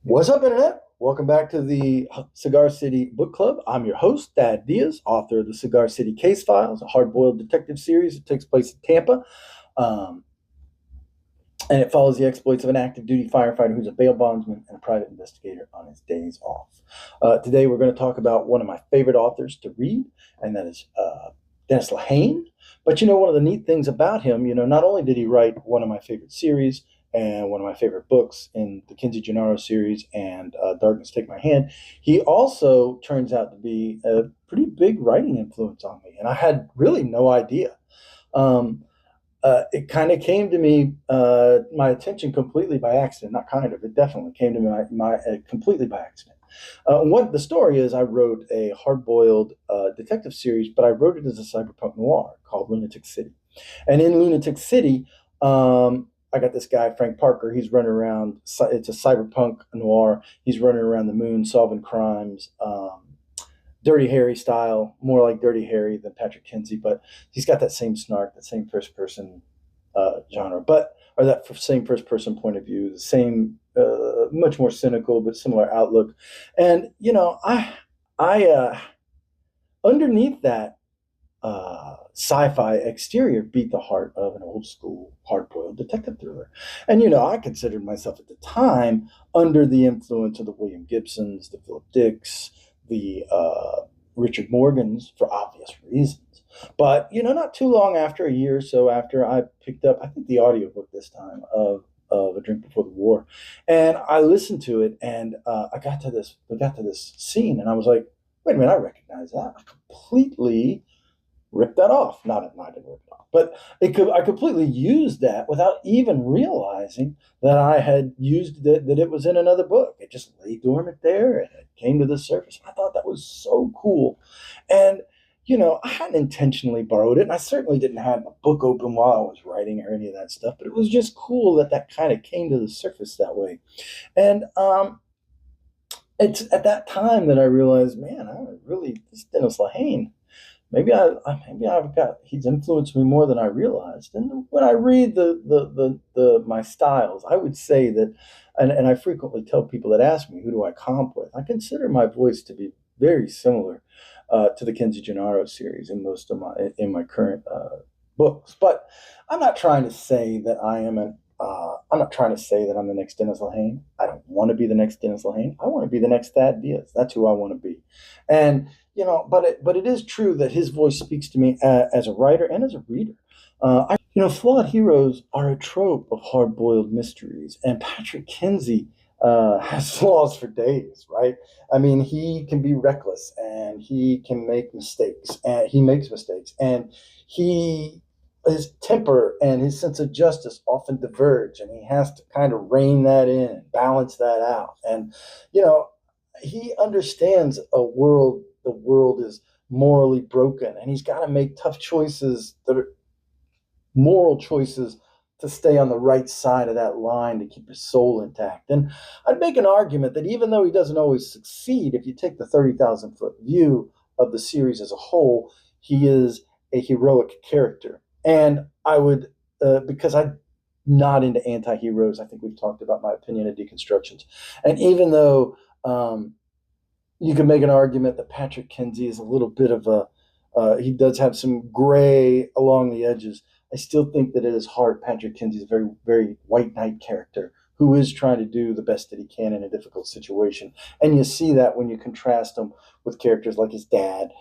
What's up, Internet? Welcome back to the Cigar City Book Club. I'm your host, Dad Diaz, author of the Cigar City Case Files, a hard-boiled detective series that takes place in Tampa. Um, and it follows the exploits of an active duty firefighter who's a bail bondsman and a private investigator on his days off. Today, we're going to talk about one of my favorite authors to read, and that is Dennis Lehane. But one of the neat things about him, not only did he write one of my favorite series and one of my favorite books in the Kinsey Gennaro series and Darkness Take My Hand, he also turns out to be a pretty big writing influence on me. And I had really no idea. It kind of came to me, my attention completely by accident. Not kind of, it definitely came to my completely by accident. What the story is, I wrote a hard-boiled detective series, but I wrote it as a cyberpunk noir called Lunatic City. And in Lunatic City, I got this guy, Frank Parker. He's running around. It's a cyberpunk noir. He's running around the moon solving crimes. Dirty Harry style, more like Dirty Harry than Patrick Kinsey, but he's got that same snark, that same first person genre, or that same first person point of view, the same, much more cynical but similar outlook. And I underneath that sci-fi exterior beat the heart of an old school hard-boiled detective thriller. And I considered myself at the time under the influence of the William Gibsons, the Philip Dicks, the Richard Morgans, for obvious reasons. But not too long after, a year or so after, I picked up, I think, the audiobook this time of A Drink Before the War, and I listened to it, and I got to this scene, and I was like, wait a minute, I recognize that. I completely ripped that off. Not I didn't rip it off, but I completely used that without even realizing that I had used it, that it was in another book. It just lay dormant there, and it came to the surface. I thought that was so cool, and I hadn't intentionally borrowed it, and I certainly didn't have a book open while I was writing or any of that stuff. But it was just cool that kind of came to the surface that way, and it's at that time that I realized, man, this Dennis Lehane. Maybe I've got he's influenced me more than I realized. And when I read the my styles, I would say that, and I frequently tell people that ask me who do I comp with, I consider my voice to be very similar to the Kinsey Gennaro series in my current books. But I'm not trying to say that I'm not trying to say that I'm the next Dennis Lehane. I don't want to be the next Dennis Lehane. I want to be the next Thad Diaz. That's who I want to be. And but it is true that his voice speaks to me as a writer and as a reader. Flawed heroes are a trope of hard-boiled mysteries, and Patrick Kinsey has flaws for days, right? I mean, he can be reckless, and he can make mistakes, and he makes mistakes, and his temper and his sense of justice often diverge, and he has to kind of rein that in, balance that out. And he understands the world is morally broken, and he's got to make tough choices, that are moral choices, to stay on the right side of that line to keep his soul intact. And I'd make an argument that even though he doesn't always succeed, if you take the 30,000-foot view of the series as a whole, he is a heroic character. And I would, because I'm not into anti-heroes, I think we've talked about my opinion of deconstructions. And even though you can make an argument that Patrick Kinsey is a little bit of he does have some gray along the edges, I still think that at his heart, Patrick Kinsey is a very, very white knight character who is trying to do the best that he can in a difficult situation. And you see that when you contrast him with characters like his dad,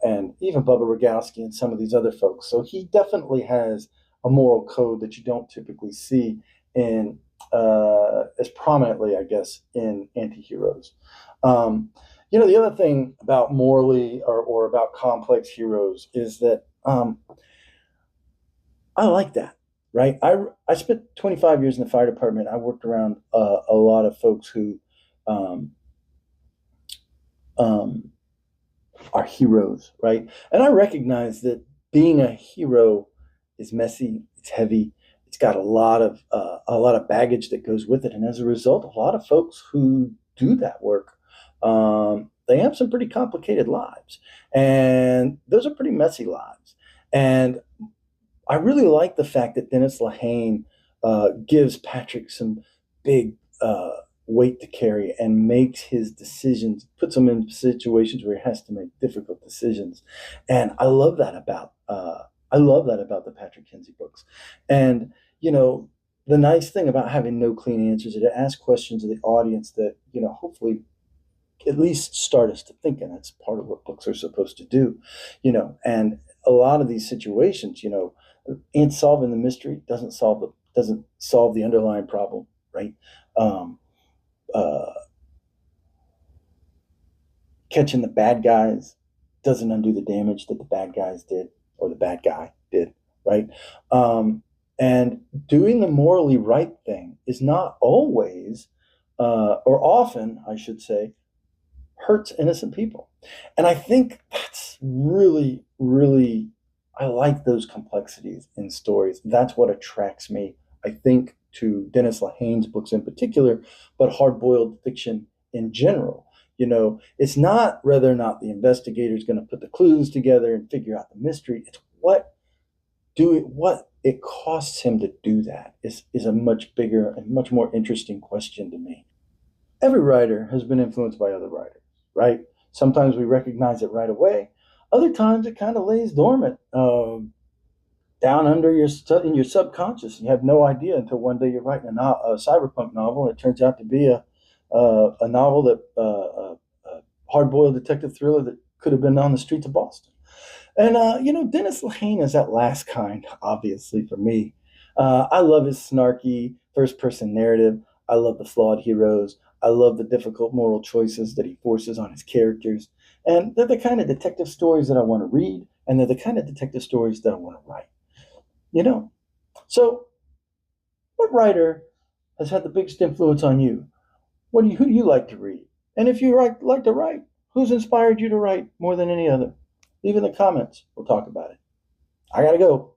and even Bubba Rogowski and some of these other folks. So he definitely has a moral code that you don't typically see in as prominently, I guess, in anti-heroes. The other thing about morally or about complex heroes is that I like that, right? I spent 25 years in the fire department. I worked around a lot of folks who are heroes, right? And I recognize that being a hero is messy, it's heavy, it's got a lot of baggage that goes with it, and as a result, a lot of folks who do that work, they have some pretty complicated lives, and those are pretty messy lives. And I really like the fact that Dennis Lehane gives Patrick some big weight to carry and makes his decisions, puts him in situations where he has to make difficult decisions. And I love that about the Patrick Kinsey books. And you know, the nice thing about having no clean answers is to ask questions of the audience that, hopefully at least start us to think, and that's part of what books are supposed to do. And a lot of these situations, and solving the mystery doesn't solve the underlying problem, right? Um, uh, Catching the bad guys doesn't undo the damage that the bad guys did, or the bad guy did, right? And doing the morally right thing is not always, or often, I should say, hurts innocent people. And I think that's really, really, I like those complexities in stories. That's what attracts me, I think, to Dennis Lehane's books in particular, but hard boiled fiction in general. It's not whether or not the investigator is going to put the clues together and figure out the mystery. It's what it costs him to do that is a much bigger and much more interesting question to me. Every writer has been influenced by other writers, right? Sometimes we recognize it right away. Other times it kind of lays dormant, down under in your subconscious. You have no idea until one day you're writing a cyberpunk novel, and it turns out to be a novel that a hard-boiled detective thriller that could have been on the streets of Boston. And Dennis Lehane is that last kind, obviously for me. I love his snarky first-person narrative. I love the flawed heroes. I love the difficult moral choices that he forces on his characters. And they're the kind of detective stories that I want to read, and they're the kind of detective stories that I want to write. You know? So, what writer has had the biggest influence on you? Who do you like to read? And if you like to write, who's inspired you to write more than any other? Leave in the comments. We'll talk about it. I gotta go.